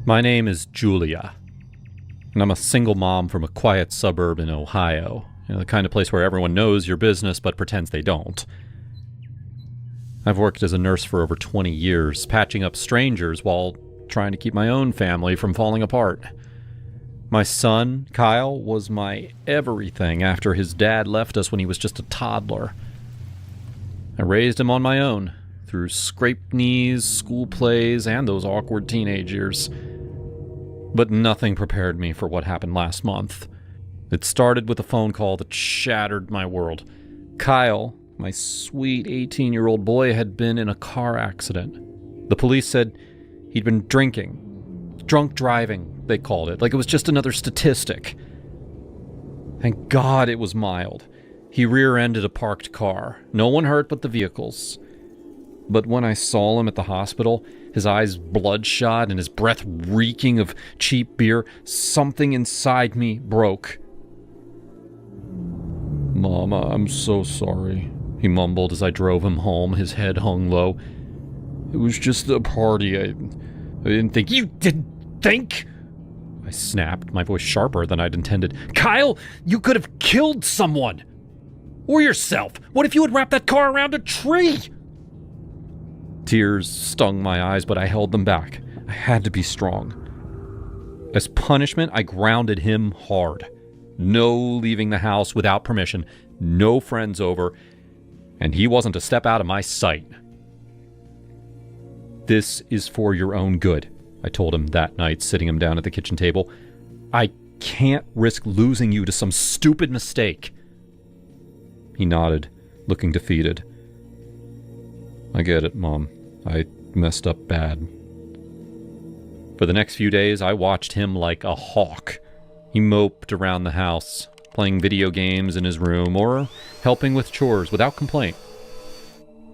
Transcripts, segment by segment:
My name is Julia, and I'm a single mom from a quiet suburb in Ohio. The kind of place where everyone knows your business but pretends they don't. I've worked as a nurse for over 20 years, patching up strangers while trying to keep my own family from falling apart. My son, Kyle, was my everything after his dad left us when he was just a toddler. I raised him on my own, through scraped knees, school plays, and those awkward teenage years. But nothing prepared me for what happened last month. It started with a phone call that shattered my world. Kyle, my sweet 18-year-old boy, had been in a car accident. The police said he'd been drinking. Drunk driving, they called it, like it was just another statistic. Thank God it was mild. He rear-ended a parked car. No one hurt but the vehicles. But when I saw him at the hospital, his eyes bloodshot and his breath reeking of cheap beer, something inside me broke. "Mama, I'm so sorry," he mumbled as I drove him home, his head hung low. "It was just a party. I didn't think—" "You didn't think?" I snapped, my voice sharper than I'd intended. "Kyle, you could have killed someone! Or yourself! What if you had wrapped that car around a tree?" Tears stung my eyes, but I held them back. I had to be strong. As punishment, I grounded him hard. No leaving the house without permission, no friends over, and he wasn't a step out of my sight. "This is for your own good," I told him that night, sitting him down at the kitchen table. "I can't risk losing you to some stupid mistake." He nodded, looking defeated. "I get it, Mom. I messed up bad." For the next few days, I watched him like a hawk. He moped around the house, playing video games in his room or helping with chores without complaint.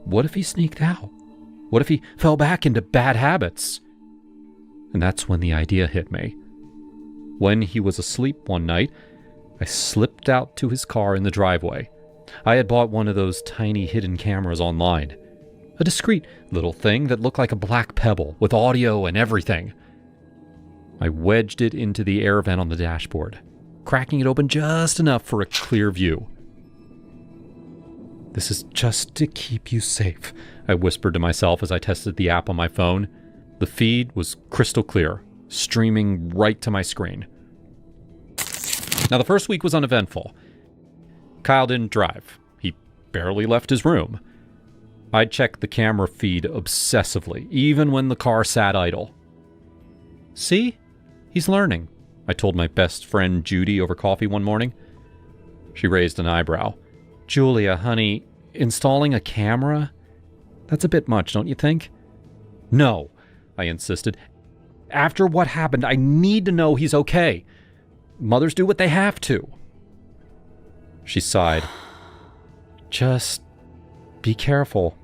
What if he sneaked out? What if he fell back into bad habits? And that's when the idea hit me. When he was asleep one night, I slipped out to his car in the driveway. I had bought one of those tiny hidden cameras online. A discreet little thing that looked like a black pebble with audio and everything. I wedged it into the air vent on the dashboard, cracking it open just enough for a clear view. "This is just to keep you safe," I whispered to myself as I tested the app on my phone. The feed was crystal clear, streaming right to my screen. Now, the first week was uneventful. Kyle didn't drive. He barely left his room. I'd check the camera feed obsessively, even when the car sat idle. "See? He's learning," I told my best friend Judy over coffee one morning. She raised an eyebrow. "Julia, honey, installing a camera? That's a bit much, don't you think?" "No," I insisted. "After what happened, I need to know he's okay. Mothers do what they have to." She sighed. "Just be careful.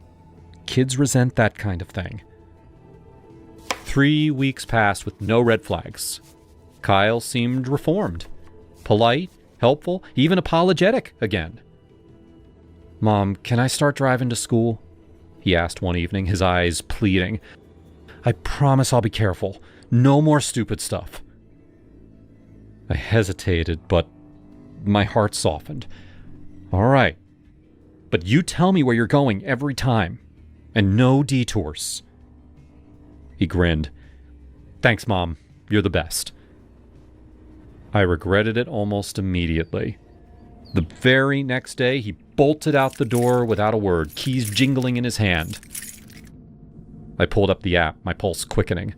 Kids resent that kind of thing." 3 weeks passed with no red flags. Kyle seemed reformed. Polite, helpful, even apologetic again. "Mom, can I start driving to school?" he asked one evening, his eyes pleading. "I promise I'll be careful. No more stupid stuff." I hesitated, but my heart softened. "All right. But you tell me where you're going every time. And no detours." He grinned. "Thanks, Mom. You're the best." I regretted it almost immediately. The very next day, he bolted out the door without a word, keys jingling in his hand. I pulled up the app, my pulse quickening.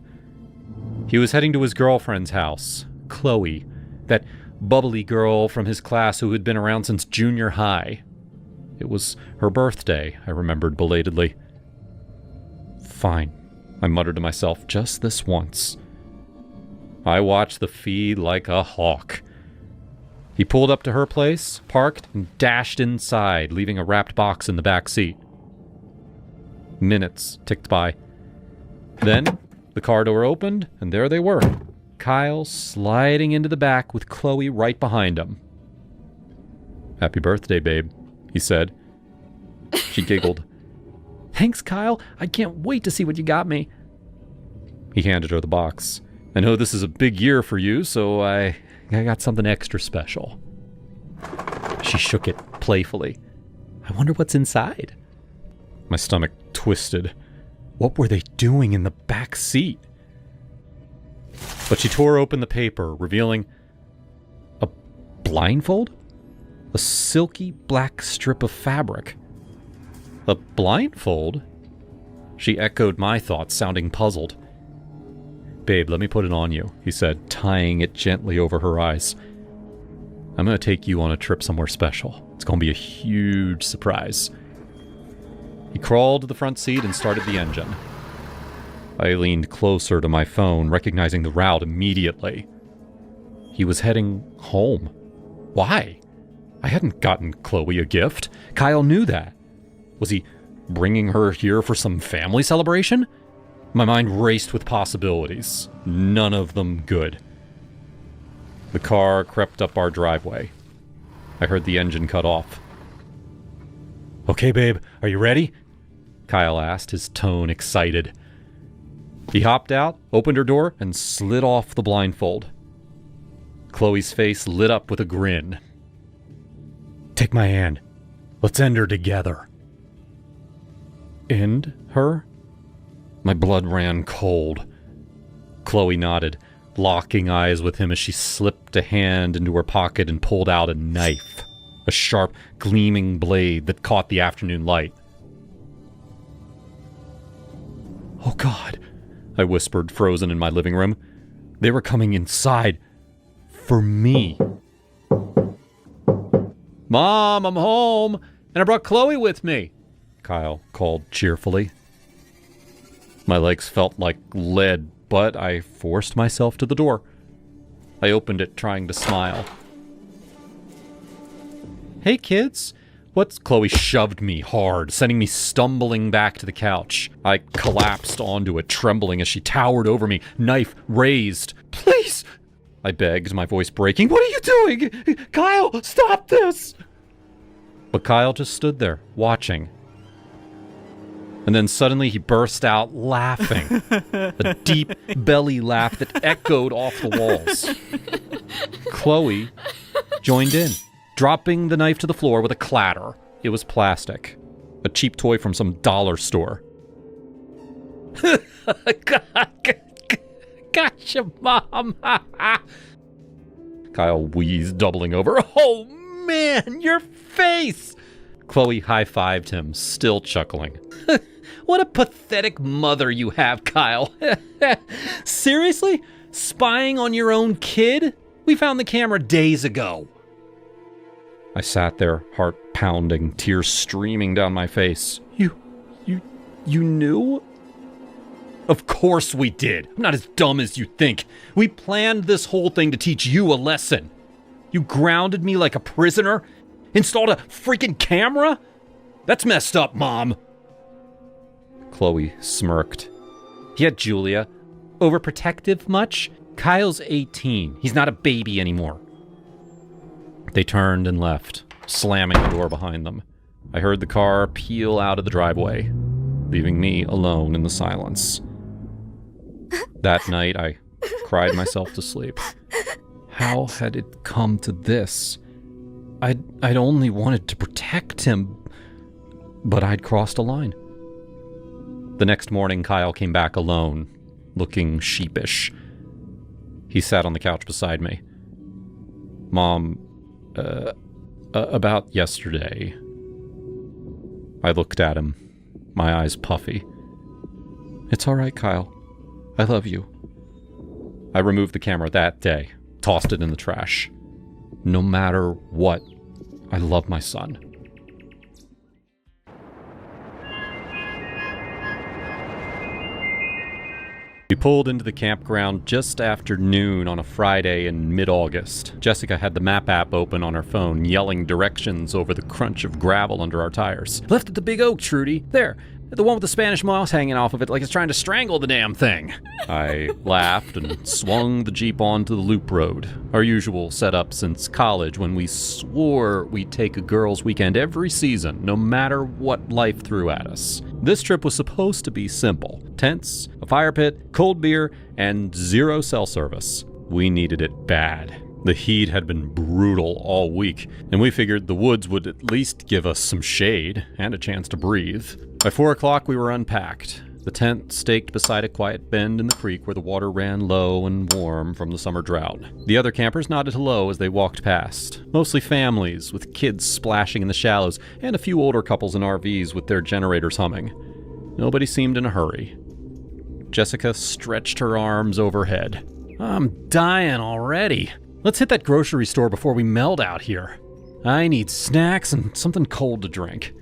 He was heading to his girlfriend's house, Chloe, that bubbly girl from his class who had been around since junior high. It was her birthday, I remembered belatedly. "Fine," I muttered to myself, "just this once." I watched the feed like a hawk. He pulled up to her place, parked, and dashed inside, leaving a wrapped box in the back seat. Minutes ticked by. Then, the car door opened, and there they were, Kyle sliding into the back with Chloe right behind him. "Happy birthday, babe," he said. She giggled. "Thanks, Kyle. I can't wait to see what you got me." He handed her the box. I know this is a big year for you, so I got something extra special. She shook it playfully. I wonder what's inside. My stomach twisted. What were they doing in the back seat? But she tore open the paper, revealing a blindfold? A silky black strip of fabric. A blindfold? She echoed my thoughts, sounding puzzled. Babe, let me put it on you, he said, tying it gently over her eyes. I'm going to take you on a trip somewhere special. It's going to be a huge surprise. He crawled to the front seat and started the engine. I leaned closer to my phone, recognizing the route immediately. He was heading home. Why? I hadn't gotten Chloe a gift. Kyle knew that. Was he bringing her here for some family celebration? My mind raced with possibilities, none of them good. The car crept up our driveway. I heard the engine cut off. Okay, babe, are you ready? Kyle asked, his tone excited. He hopped out, opened her door, and slid off the blindfold. Chloe's face lit up with a grin. Take my hand. Let's end her together. End her? My blood ran cold. Chloe nodded, locking eyes with him as she slipped a hand into her pocket and pulled out a knife, a sharp, gleaming blade that caught the afternoon light. Oh God, I whispered, frozen in my living room. They were coming inside. For me. Mom, I'm home, and I brought Chloe with me, Kyle called cheerfully. My legs felt like lead, but I forced myself to the door. I opened it, trying to smile. Hey, kids. What's... Chloe shoved me hard, sending me stumbling back to the couch. I collapsed onto it, trembling as she towered over me, knife raised. Please, I begged, my voice breaking. What are you doing? Kyle, stop this! But Kyle just stood there, watching. And then suddenly he burst out laughing. A deep belly laugh that echoed off the walls. Chloe joined in, dropping the knife to the floor with a clatter. It was plastic. A cheap toy from some dollar store. Gotcha, Mom. Kyle wheezed, doubling over. Oh, man, your face! Chloe high-fived him, still chuckling. What a pathetic mother you have, Kyle. Seriously? Spying on your own kid? We found the camera days ago. I sat there, heart pounding, tears streaming down my face. You knew? Of course we did. I'm not as dumb as you think. We planned this whole thing to teach you a lesson. You grounded me like a prisoner? Installed a freaking camera? That's messed up, Mom. Chloe smirked. Yeah, Julia. Overprotective much? Kyle's 18. He's not a baby anymore. They turned and left, slamming the door behind them. I heard the car peel out of the driveway, leaving me alone in the silence. That night, I cried myself to sleep. How had it come to this? I'd only wanted to protect him, but I'd crossed a line. The next morning, Kyle came back alone, looking sheepish. He sat on the couch beside me. Mom, about yesterday. I looked at him, my eyes puffy. It's all right, Kyle. I love you. I removed the camera that day, tossed it in the trash. No matter what, I love my son. We pulled into the campground just after noon on a Friday in mid-August. Jessica had the map app open on her phone, yelling directions over the crunch of gravel under our tires. Left at the big oak, Trudy. There, the one with the Spanish moss hanging off of it like it's trying to strangle the damn thing. I laughed and swung the Jeep onto the loop road. Our usual setup since college, when we swore we'd take a girls' weekend every season, no matter what life threw at us. This trip was supposed to be simple. Tents, a fire pit, cold beer, and 0 cell service. We needed it bad. The heat had been brutal all week, and we figured the woods would at least give us some shade and a chance to breathe. By 4 o'clock, we were unpacked. The tent staked beside a quiet bend in the creek where the water ran low and warm from the summer drought. The other campers nodded hello as they walked past. Mostly families, with kids splashing in the shallows, and a few older couples in RVs with their generators humming. Nobody seemed in a hurry. Jessica stretched her arms overhead. I'm dying already. Let's hit that grocery store before we melt out here. I need snacks and something cold to drink.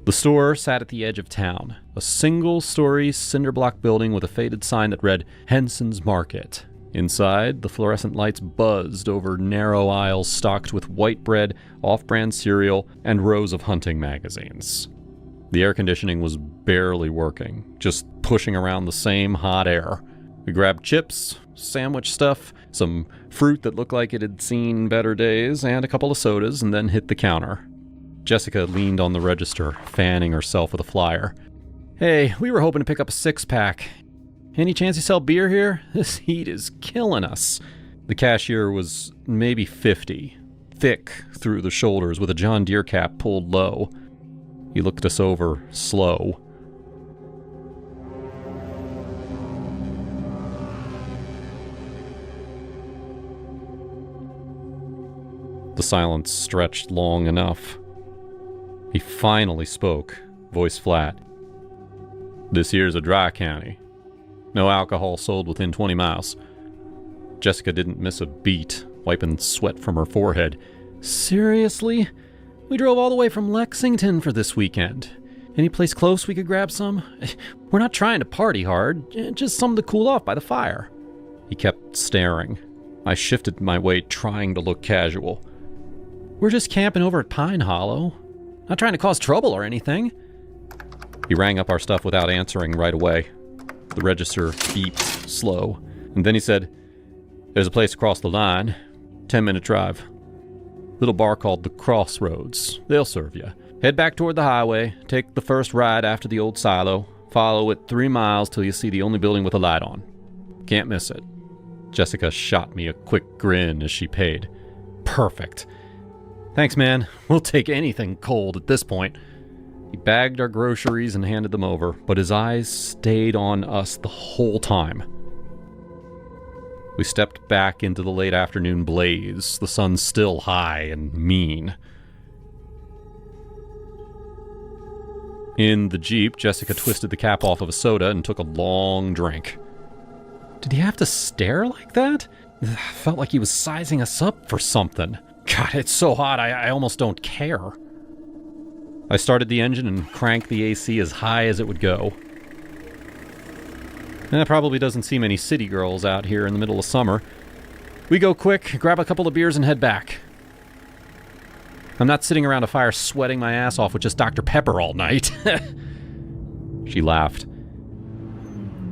The store sat at the edge of town, a single-story cinder-block building with a faded sign that read Henson's Market. Inside, the fluorescent lights buzzed over narrow aisles stocked with white bread, off-brand cereal, and rows of hunting magazines. The air conditioning was barely working, just pushing around the same hot air. We grabbed chips, sandwich stuff, some fruit that looked like it had seen better days, and a couple of sodas, and then hit the counter. Jessica leaned on the register, fanning herself with a flyer. Hey, we were hoping to pick up a 6-pack. Any chance you sell beer here? This heat is killing us. The cashier was maybe 50, thick through the shoulders with a John Deere cap pulled low. He looked us over, slow. The silence stretched long enough. He finally spoke, voice flat. This here's a dry county. No alcohol sold within 20 miles. Jessica didn't miss a beat, wiping sweat from her forehead. Seriously? We drove all the way from Lexington for this weekend. Any place close we could grab some? We're not trying to party hard, just something to cool off by the fire. He kept staring. I shifted my weight, trying to look casual. We're just camping over at Pine Hollow. Not trying to cause trouble or anything. He rang up our stuff without answering right away. The register beeped slow. And then he said, There's a place across the line. 10-minute drive. Little bar called the Crossroads. They'll serve you. Head back toward the highway. Take the first right after the old silo. Follow it 3 miles till you see the only building with a light on. Can't miss it. Jessica shot me a quick grin as she paid. Perfect. Thanks, man. We'll take anything cold at this point. He bagged our groceries and handed them over, but his eyes stayed on us the whole time. We stepped back into the late afternoon blaze, the sun still high and mean. In the Jeep, Jessica twisted the cap off of a soda and took a long drink. Did he have to stare like that? Felt like he was sizing us up for something. God, it's so hot, I almost don't care. I started the engine and cranked the AC as high as it would go. That probably doesn't see many city girls out here in the middle of summer. We go quick, grab a couple of beers and head back. I'm not sitting around a fire sweating my ass off with just Dr. Pepper all night. She laughed.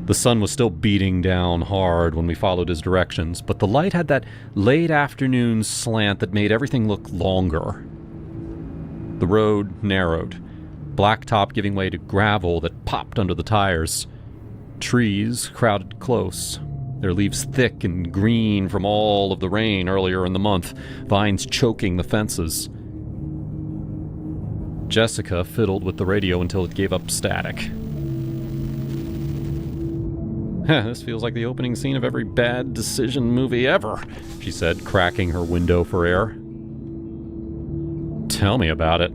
The sun was still beating down hard when we followed his directions, but the light had that late afternoon slant that made everything look longer. The road narrowed, blacktop giving way to gravel that popped under the tires. Trees crowded close, their leaves thick and green from all of the rain earlier in the month, vines choking the fences. Jessica fiddled with the radio until it gave up static. This feels like the opening scene of every bad decision movie ever, she said, cracking her window for air. Tell me about it.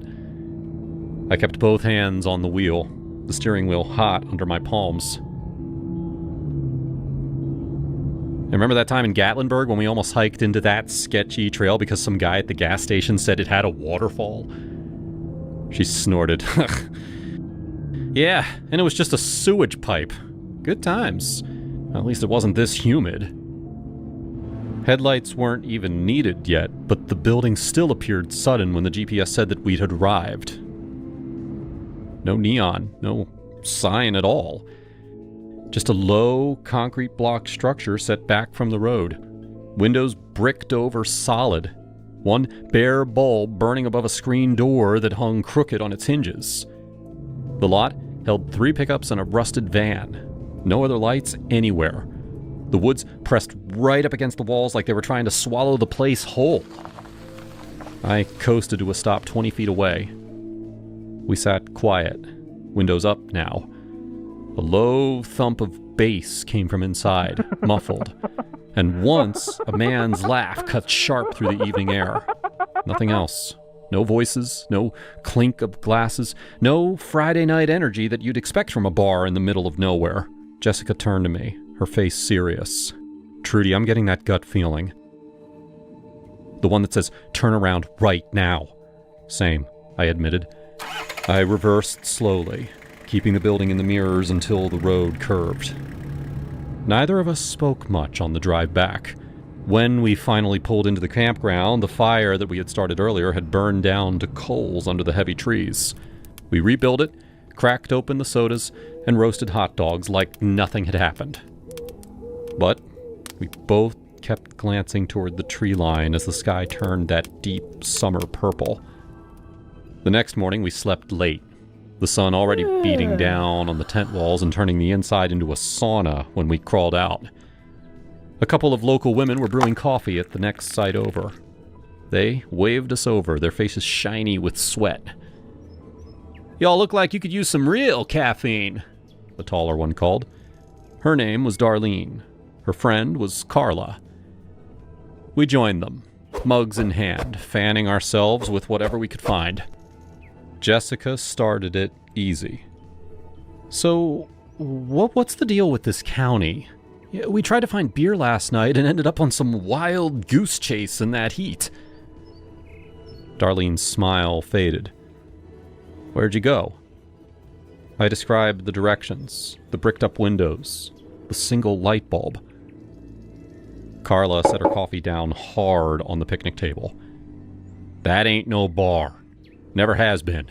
I kept both hands on the wheel, the steering wheel hot under my palms. Remember that time in Gatlinburg when we almost hiked into that sketchy trail because some guy at the gas station said it had a waterfall? She snorted. Yeah, and it was just a sewage pipe. Good times. At least it wasn't this humid. Headlights weren't even needed yet, but the building still appeared sudden when the GPS said that we had arrived. No neon, no sign at all. Just a low, concrete block structure set back from the road. Windows bricked over solid. One bare bulb burning above a screen door that hung crooked on its hinges. The lot held 3 pickups and a rusted van. No other lights anywhere. The woods pressed right up against the walls like they were trying to swallow the place whole. I coasted to a stop 20 feet away. We sat quiet, windows up now. A low thump of bass came from inside, muffled. And once, a man's laugh cut sharp through the evening air. Nothing else. No voices, no clink of glasses, no Friday night energy that you'd expect from a bar in the middle of nowhere. Jessica turned to me, her face serious. Trudy, I'm getting that gut feeling. The one that says, turn around right now. Same, I admitted. I reversed slowly, keeping the building in the mirrors until the road curved. Neither of us spoke much on the drive back. When we finally pulled into the campground, the fire that we had started earlier had burned down to coals under the heavy trees. We rebuilt it, cracked open the sodas, and roasted hot dogs like nothing had happened. But we both kept glancing toward the tree line as the sky turned that deep summer purple. The next morning we slept late, the sun already beating down on the tent walls and turning the inside into a sauna when we crawled out. A couple of local women were brewing coffee at the next site over. They waved us over, their faces shiny with sweat. "Y'all look like you could use some real caffeine," the taller one called. Her name was Darlene. Her friend was Carla. We joined them, mugs in hand, fanning ourselves with whatever we could find. Jessica started it easy. "So, what's the deal with this county? We tried to find beer last night and ended up on some wild goose chase in that heat." Darlene's smile faded. "Where'd you go?" I described the directions, the bricked-up windows, the single light bulb. Carla set her coffee down hard on the picnic table. "That ain't no bar. Never has been."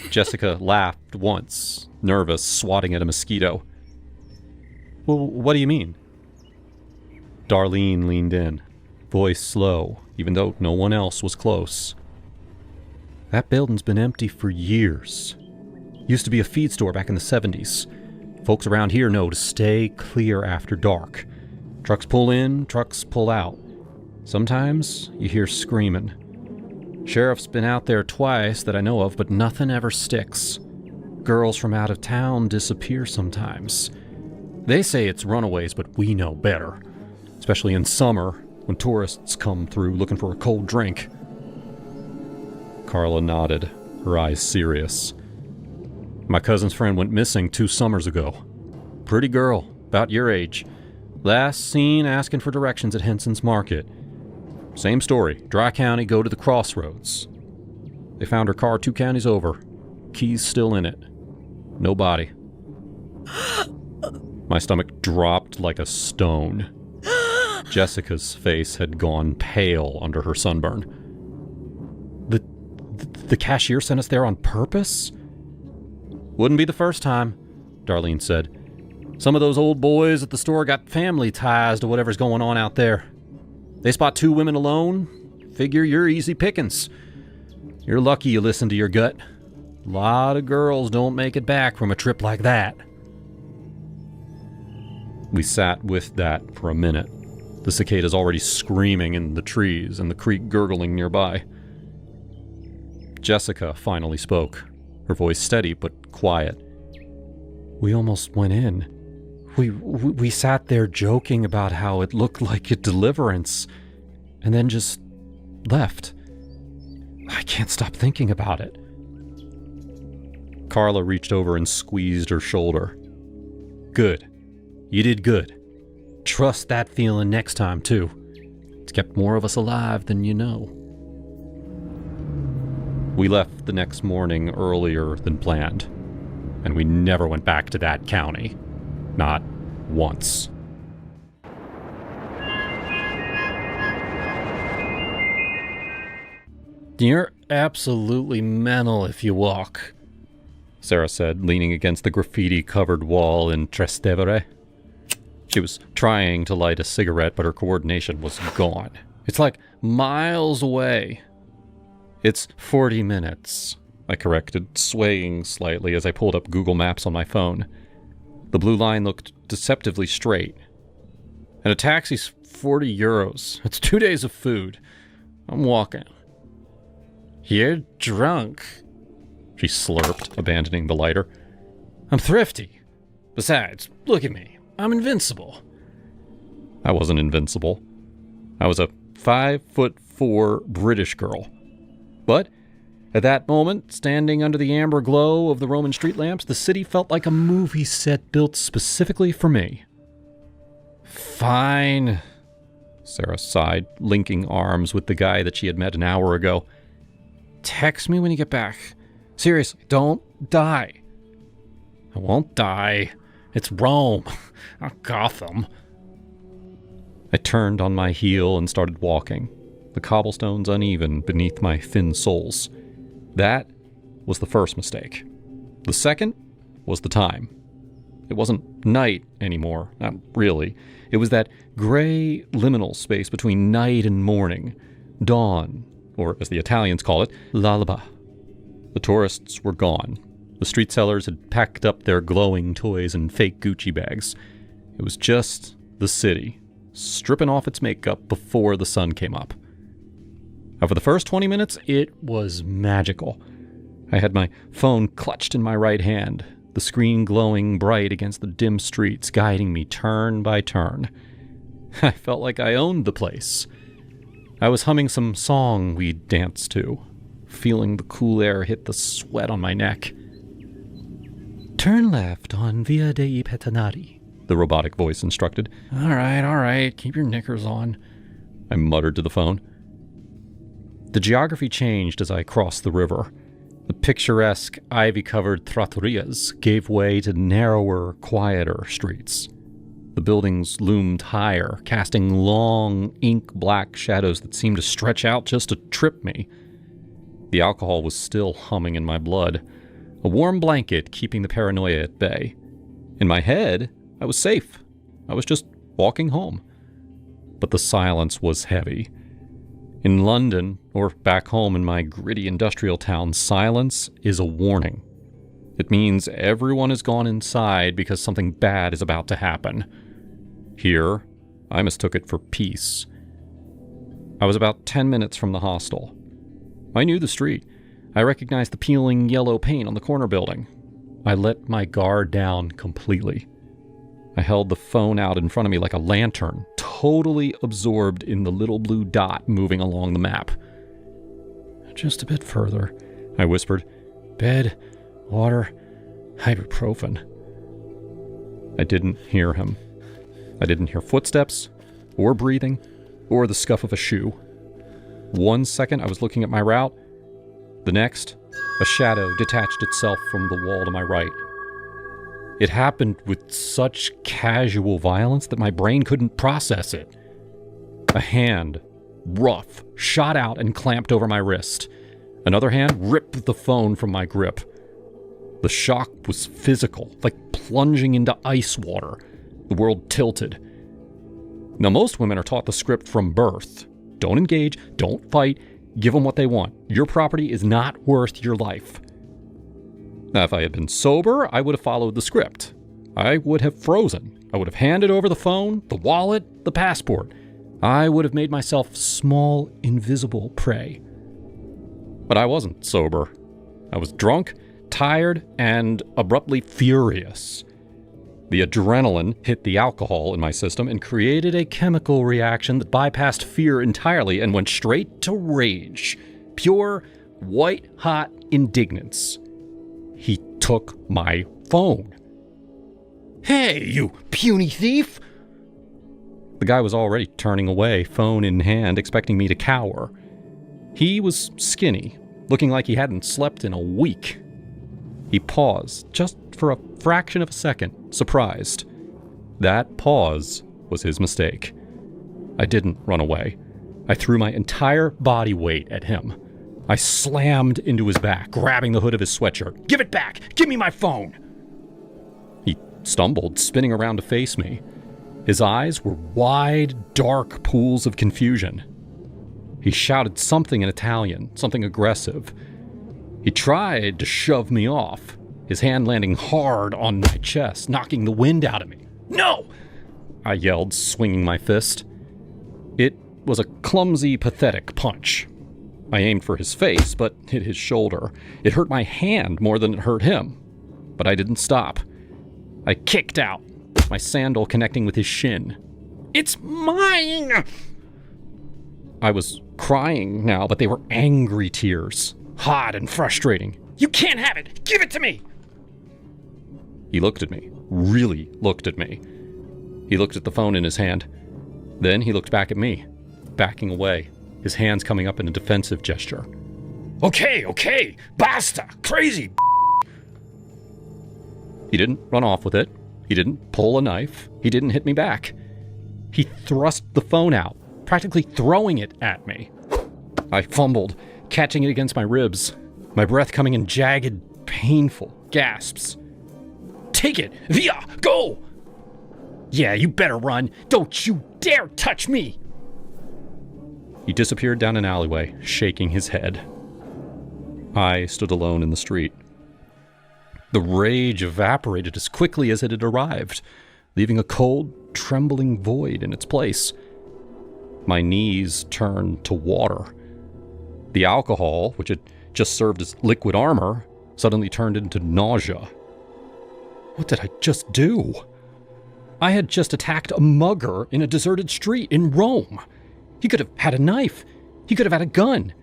Jessica laughed once, nervous, swatting at a mosquito. "Well, what do you mean?" Darlene leaned in, voice slow, even though no one else was close. "That building's been empty for years. Used to be a feed store back in the 70s. Folks around here know to stay clear after dark. Trucks pull in, trucks pull out. Sometimes you hear screaming. Sheriff's been out there twice that I know of, but nothing ever sticks. Girls from out of town disappear sometimes. They say it's runaways, but we know better. Especially in summer, when tourists come through looking for a cold drink." Carla nodded, her eyes serious. "My cousin's friend went missing 2 summers ago. Pretty girl, about your age. Last seen asking for directions at Henson's Market. Same story, dry county, go to the crossroads. They found her car 2 counties over. Keys still in it. No body." My stomach dropped like a stone. Jessica's face had gone pale under her sunburn. The cashier sent us there on purpose?" "Wouldn't be the first time," Darlene said. "Some of those old boys at the store got family ties to whatever's going on out there. They spot 2 women alone, figure you're easy pickings. You're lucky you listened to your gut. A lot of girls don't make it back from a trip like that." We sat with that for a minute, the cicadas already screaming in the trees and the creek gurgling nearby. Jessica finally spoke, her voice steady but quiet. "We almost went in. We sat there joking about how it looked like a deliverance, and then just left. I can't stop thinking about it." Carla reached over and squeezed her shoulder. "Good. You did good. Trust that feeling next time, too. It's kept more of us alive than you know." We left the next morning earlier than planned, and we never went back to that county. Not once. "You're absolutely mental if you walk," Sarah said, leaning against the graffiti-covered wall in Trastevere. She was trying to light a cigarette, but her coordination was gone. "It's like miles away." "It's 40 minutes. I corrected, swaying slightly as I pulled up Google Maps on my phone. The blue line looked deceptively straight. And a taxi's 40 euros. It's 2 days of food. I'm walking. You're drunk, she slurped, abandoning the lighter. I'm thrifty. Besides, look at me. I'm invincible. I wasn't invincible. I was a 5'4" British girl. But at that moment, standing under the amber glow of the Roman street lamps, the city felt like a movie set built specifically for me. Fine, Sarah sighed, linking arms with the guy that she had met an hour ago. Text me when you get back. Seriously, don't die. I won't die. It's Rome, not Gotham. I turned on my heel and started walking, the cobblestones uneven beneath my thin soles. That was the first mistake. The second was the time. It wasn't night anymore, not really. It was that gray liminal space between night and morning, dawn, or as the Italians call it, l'alba. The tourists were gone. The street sellers had packed up their glowing toys in fake Gucci bags. It was just the city, stripping off its makeup before the sun came up. Now, for the first 20 minutes, it was magical. I had my phone clutched in my right hand, the screen glowing bright against the dim streets, guiding me turn by turn. I felt like I owned the place. I was humming some song we'd danced to, feeling the cool air hit the sweat on my neck. Turn left on Via dei Petanari, the robotic voice instructed. All right, keep your knickers on, I muttered to the phone. The geography changed as I crossed the river. The picturesque, ivy-covered trattorias gave way to narrower, quieter streets. The buildings loomed higher, casting long, ink-black shadows that seemed to stretch out just to trip me. The alcohol was still humming in my blood, a warm blanket keeping the paranoia at bay. In my head, I was safe. I was just walking home. But the silence was heavy. In London, or back home in my gritty industrial town, silence is a warning. It means everyone has gone inside because something bad is about to happen. Here, I mistook it for peace. I was about 10 minutes from the hostel. I knew the street. I recognized the peeling yellow paint on the corner building. I let my guard down completely. I held the phone out in front of me like a lantern, totally absorbed in the little blue dot moving along the map. Just a bit further, I whispered. Bed, water, ibuprofen. I didn't hear him. I didn't hear footsteps, or breathing, or the scuff of a shoe. 1 second I was looking at my route. The next, a shadow detached itself from the wall to my right. It happened with such casual violence that my brain couldn't process it. A hand, rough, shot out and clamped over my wrist. Another hand ripped the phone from my grip. The shock was physical, like plunging into ice water. The world tilted. Now, most women are taught the script from birth. Don't engage, don't fight, give them what they want. Your property is not worth your life. Now, if I had been sober, I would have followed the script. I would have frozen. I would have handed over the phone, the wallet, the passport. I would have made myself small, invisible prey. But I wasn't sober. I was drunk, tired, and abruptly furious. The adrenaline hit the alcohol in my system and created a chemical reaction that bypassed fear entirely and went straight to rage. Pure, white-hot indignance. He took my phone. Hey, you puny thief! The guy was already turning away, phone in hand, expecting me to cower. He was skinny, looking like he hadn't slept in a week. He paused, just for a fraction of a second, surprised. That pause was his mistake. I didn't run away. I threw my entire body weight at him. I slammed into his back, grabbing the hood of his sweatshirt. Give it back! Give me my phone! He stumbled, spinning around to face me. His eyes were wide, dark pools of confusion. He shouted something in Italian, something aggressive. He tried to shove me off, his hand landing hard on my chest, knocking the wind out of me. "No!" I yelled, swinging my fist. It was a clumsy, pathetic punch. I aimed for his face, but hit his shoulder. It hurt my hand more than it hurt him. But I didn't stop. I kicked out, my sandal connecting with his shin. "It's mine!" I was crying now, but they were angry tears, hot and frustrating. "You can't have it! Give it to me!" He looked at me, really looked at me. He looked at the phone in his hand. Then he looked back at me, backing away, his hands coming up in a defensive gesture. Okay, basta, crazy." He didn't run off with it. He didn't pull a knife. He didn't hit me back. He thrust the phone out, practically throwing it at me. I fumbled, catching it against my ribs, my breath coming in jagged, painful gasps. "Take it! Via! Go!" "Yeah, you better run! Don't you dare touch me!" He disappeared down an alleyway, shaking his head. I stood alone in the street. The rage evaporated as quickly as it had arrived, leaving a cold, trembling void in its place. My knees turned to water. The alcohol, which had just served as liquid armor, suddenly turned into nausea. What did I just do? I had just attacked a mugger in a deserted street in Rome. He could have had a knife. He could have had a gun.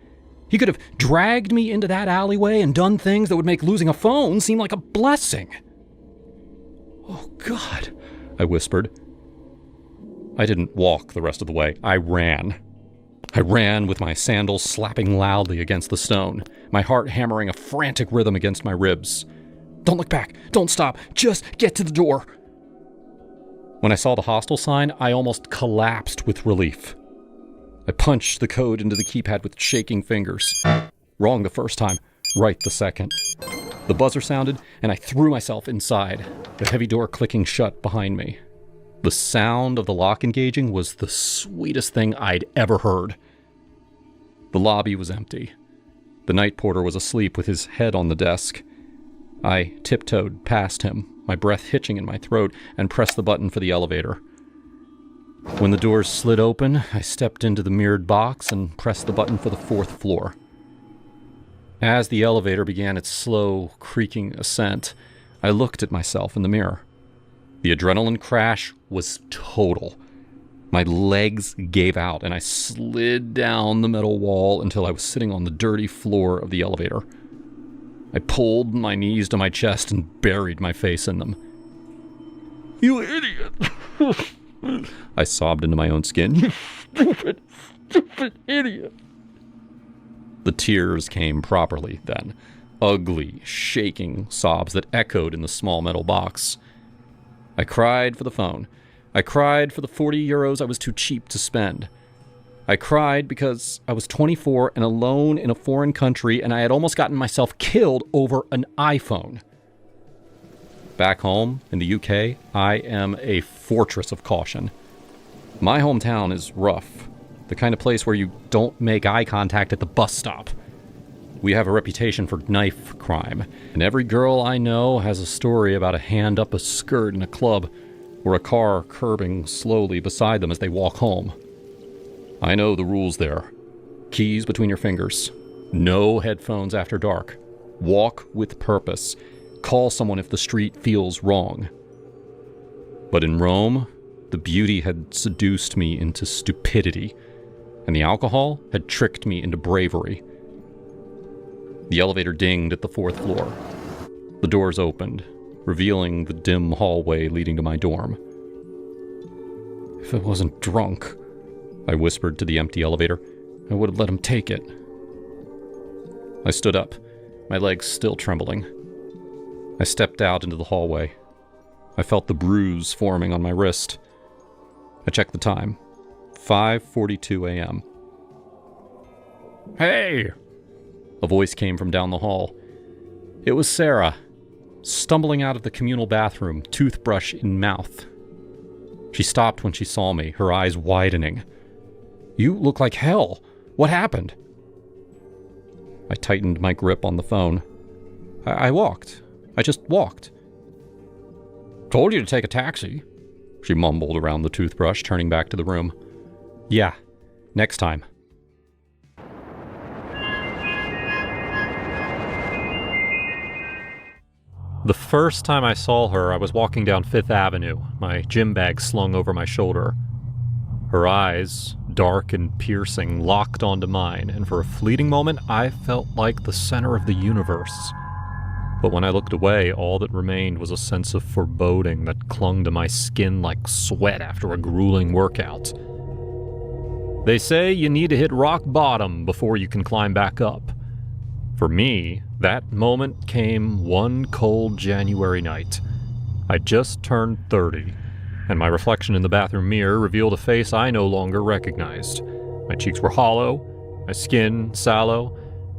He could have dragged me into that alleyway and done things that would make losing a phone seem like a blessing. "Oh, God," I whispered. I didn't walk the rest of the way. I ran. I ran with my sandals slapping loudly against the stone, my heart hammering a frantic rhythm against my ribs. "Don't look back. Don't stop. Just get to the door." When I saw the hostel sign, I almost collapsed with relief. I punched the code into the keypad with shaking fingers. Wrong the first time, right the second. The buzzer sounded, and I threw myself inside, the heavy door clicking shut behind me. The sound of the lock engaging was the sweetest thing I'd ever heard. The lobby was empty. The night porter was asleep with his head on the desk. I tiptoed past him, my breath hitching in my throat, and pressed the button for the elevator. When the doors slid open, I stepped into the mirrored box and pressed the button for the 4th floor. As the elevator began its slow, creaking ascent, I looked at myself in the mirror. The adrenaline crash was total. My legs gave out, and I slid down the metal wall until I was sitting on the dirty floor of the elevator. I pulled my knees to my chest and buried my face in them. "You idiot!" I sobbed into my own skin. "You stupid idiot." The tears came properly then. Ugly, shaking sobs that echoed in the small metal box. I cried for the phone. I cried for the 40 euros I was too cheap to spend. I cried because I was 24 and alone in a foreign country, and I had almost gotten myself killed over an iPhone. Back home in the UK, I am a fortress of caution. My hometown is rough, the kind of place where you don't make eye contact at the bus stop. We have a reputation for knife crime, and every girl I know has a story about a hand up a skirt in a club, or a car curbing slowly beside them as they walk home. I know the rules there. Keys between your fingers. No headphones after dark. Walk with purpose. Call someone if the street feels wrong. But in Rome, the beauty had seduced me into stupidity, and the alcohol had tricked me into bravery. The elevator dinged at the 4th floor. The doors opened, revealing the dim hallway leading to my dorm. If I wasn't drunk, I whispered to the empty elevator, I would have let him take it. I stood up, my legs still trembling. I stepped out into the hallway. I felt the bruise forming on my wrist. I checked the time. 5:42 a.m. "Hey!" A voice came from down the hall. It was Sarah, stumbling out of the communal bathroom, toothbrush in mouth. She stopped when she saw me, her eyes widening. "You look like hell. What happened?" I tightened my grip on the phone. I walked. I just walked. Told you to take a taxi, she mumbled around the toothbrush, turning back to the room. Yeah, next time. The first time I saw her, I was walking down Fifth Avenue, my gym bag slung over my shoulder. Her eyes, dark and piercing, locked onto mine, and for a fleeting moment, I felt like the center of the universe. But when I looked away, all that remained was a sense of foreboding that clung to my skin like sweat after a grueling workout. They say you need to hit rock bottom before you can climb back up. For me, that moment came one cold January night. I just turned 30, and my reflection in the bathroom mirror revealed a face I no longer recognized. My cheeks were hollow, my skin sallow,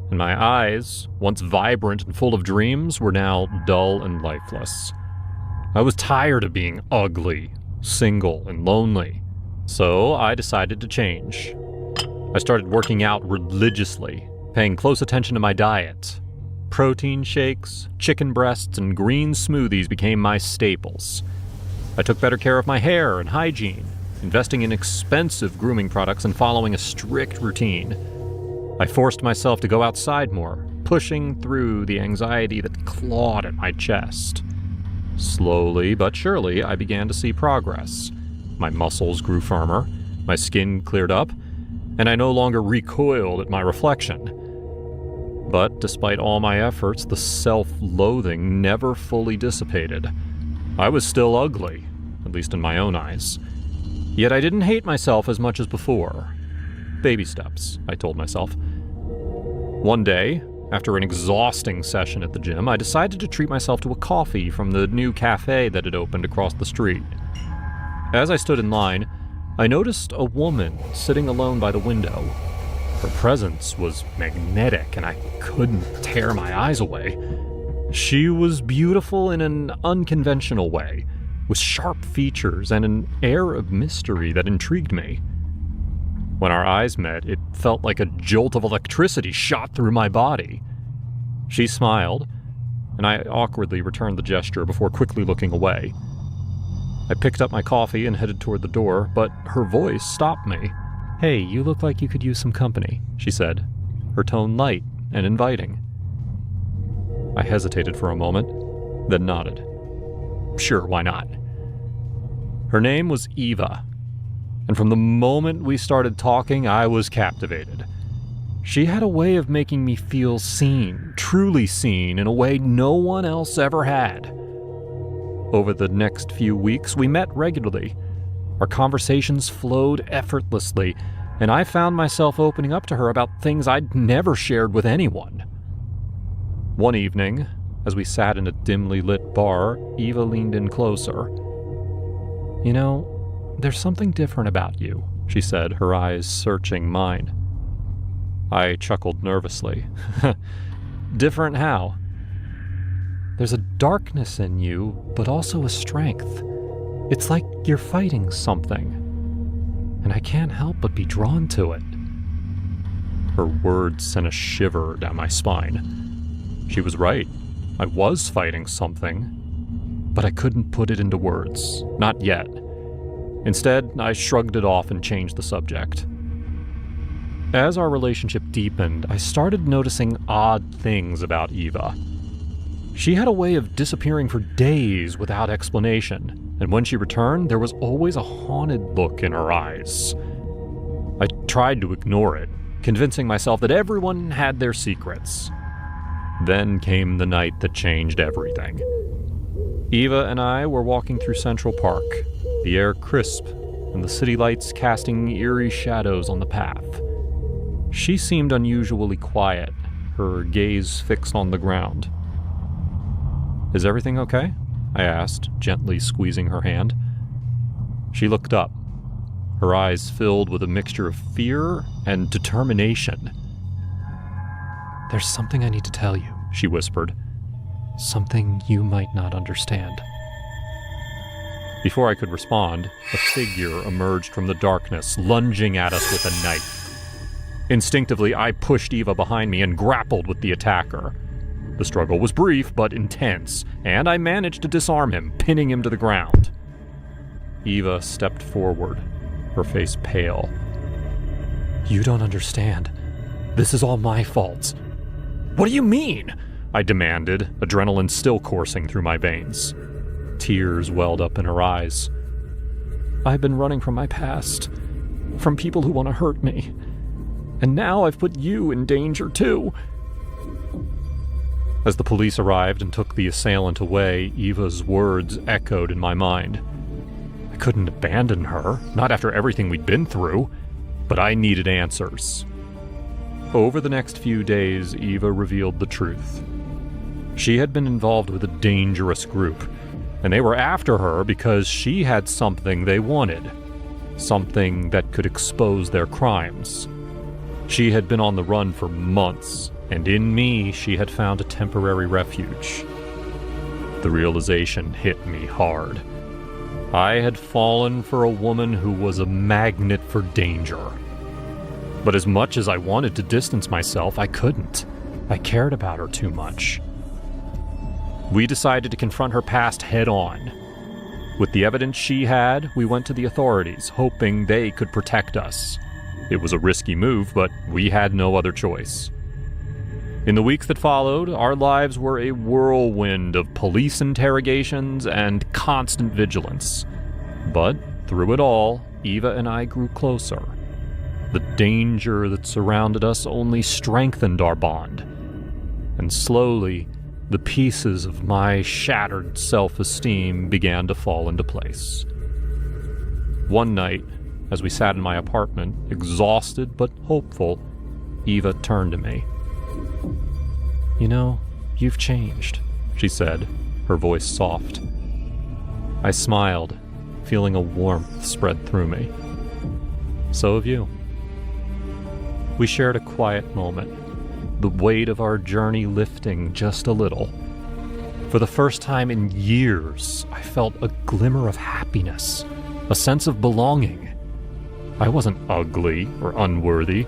and my eyes, once vibrant and full of dreams, were now dull and lifeless. I was tired of being ugly, single, and lonely, so I decided to change. I started working out religiously, paying close attention to my diet. Protein shakes, chicken breasts, and green smoothies became my staples. I took better care of my hair and hygiene, investing in expensive grooming products and following a strict routine. I forced myself to go outside more, pushing through the anxiety that clawed at my chest. Slowly but surely, I began to see progress. My muscles grew firmer, my skin cleared up, and I no longer recoiled at my reflection. But despite all my efforts, the self-loathing never fully dissipated. I was still ugly, at least in my own eyes. Yet I didn't hate myself as much as before. Baby steps, I told myself. One day, after an exhausting session at the gym, I decided to treat myself to a coffee from the new cafe that had opened across the street. As I stood in line, I noticed a woman sitting alone by the window. Her presence was magnetic, and I couldn't tear my eyes away. She was beautiful in an unconventional way, with sharp features and an air of mystery that intrigued me. When our eyes met, it felt like a jolt of electricity shot through my body. She smiled, and I awkwardly returned the gesture before quickly looking away. I picked up my coffee and headed toward the door, but her voice stopped me. "Hey, you look like you could use some company," she said, her tone light and inviting. I hesitated for a moment, then nodded. Sure, why not? Her name was Eva, and from the moment we started talking, I was captivated. She had a way of making me feel seen, truly seen, in a way no one else ever had. Over the next few weeks, we met regularly. Our conversations flowed effortlessly, and I found myself opening up to her about things I'd never shared with anyone. One evening, as we sat in a dimly lit bar, Eva leaned in closer. "You know, there's something different about you," she said, her eyes searching mine. I chuckled nervously. "Different how?" "There's a darkness in you, but also a strength. It's like you're fighting something, and I can't help but be drawn to it." Her words sent a shiver down my spine. She was right. I was fighting something, but I couldn't put it into words. Not yet. Instead, I shrugged it off and changed the subject. As our relationship deepened, I started noticing odd things about Eva. She had a way of disappearing for days without explanation, and when she returned, there was always a haunted look in her eyes. I tried to ignore it, convincing myself that everyone had their secrets. Then came the night that changed everything. Eva and I were walking through Central Park, the air crisp and the city lights casting eerie shadows on the path. She seemed unusually quiet, her gaze fixed on the ground. "Is everything okay?" I asked, gently squeezing her hand. She looked up, her eyes filled with a mixture of fear and determination. "There's something I need to tell you," she whispered. "Something you might not understand." Before I could respond, a figure emerged from the darkness, lunging at us with a knife. Instinctively, I pushed Eva behind me and grappled with the attacker. The struggle was brief but intense, and I managed to disarm him, pinning him to the ground. Eva stepped forward, her face pale. "You don't understand. This is all my fault." "What do you mean?" I demanded, adrenaline still coursing through my veins. Tears welled up in her eyes. "I've been running from my past, from people who want to hurt me. And now I've put you in danger too." As the police arrived and took the assailant away, Eva's words echoed in my mind. I couldn't abandon her, not after everything we'd been through, but I needed answers. Over the next few days, Eva revealed the truth. She had been involved with a dangerous group, and they were after her because she had something they wanted, something that could expose their crimes. She had been on the run for months, and in me she had found a temporary refuge. The realization hit me hard. I had fallen for a woman who was a magnet for danger. But as much as I wanted to distance myself, I couldn't. I cared about her too much. We decided to confront her past head-on. With the evidence she had, we went to the authorities, hoping they could protect us. It was a risky move, but we had no other choice. In the weeks that followed, our lives were a whirlwind of police interrogations and constant vigilance. But through it all, Eva and I grew closer. The danger that surrounded us only strengthened our bond. And slowly, the pieces of my shattered self-esteem began to fall into place. One night, as we sat in my apartment, exhausted but hopeful, Eva turned to me. "You know, you've changed," she said, her voice soft. I smiled, feeling a warmth spread through me. "So have you." We shared a quiet moment, the weight of our journey lifting just a little. For the first time in years, I felt a glimmer of happiness, a sense of belonging. I wasn't ugly or unworthy.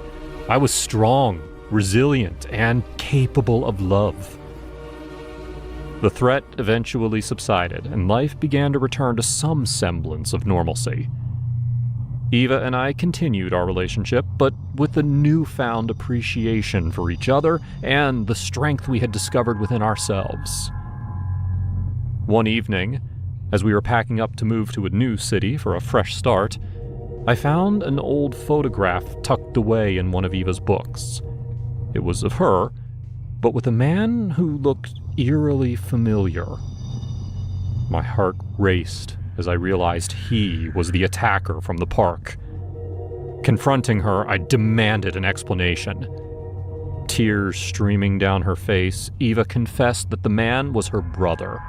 I was strong, resilient, and capable of love. The threat eventually subsided, and life began to return to some semblance of normalcy. Eva and I continued our relationship, but with a newfound appreciation for each other and the strength we had discovered within ourselves. One evening, as we were packing up to move to a new city for a fresh start, I found an old photograph tucked away in one of Eva's books. It was of her, but with a man who looked eerily familiar. My heart raced as I realized he was the attacker from the park. Confronting her, I demanded an explanation. Tears streaming down her face, Eva confessed that the man was her brother.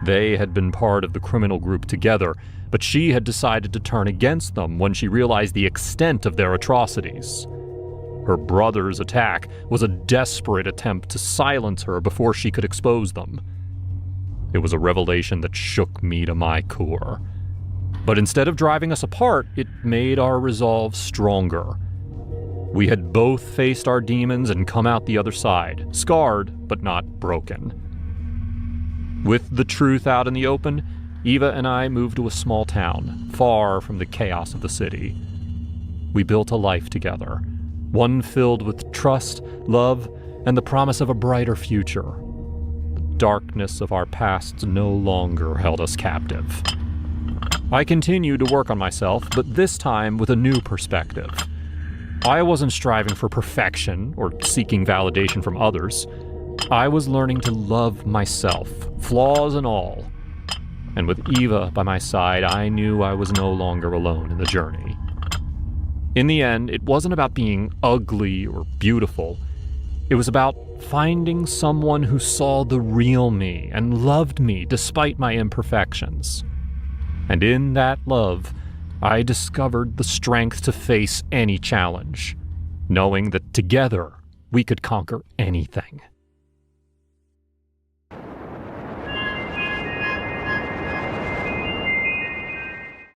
They had been part of the criminal group together, but she had decided to turn against them when she realized the extent of their atrocities. Her brother's attack was a desperate attempt to silence her before she could expose them. It was a revelation that shook me to my core. But instead of driving us apart, it made our resolve stronger. We had both faced our demons and come out the other side, scarred but not broken. With the truth out in the open, Eva and I moved to a small town, far from the chaos of the city. We built a life together, one filled with trust, love, and the promise of a brighter future. The darkness of our pasts no longer held us captive. I continued to work on myself, but this time with a new perspective. I wasn't striving for perfection or seeking validation from others. I was learning to love myself, flaws and all. And with Eva by my side, I knew I was no longer alone in the journey. In the end, it wasn't about being ugly or beautiful. It was about finding someone who saw the real me and loved me despite my imperfections. And in that love, I discovered the strength to face any challenge, knowing that together we could conquer anything.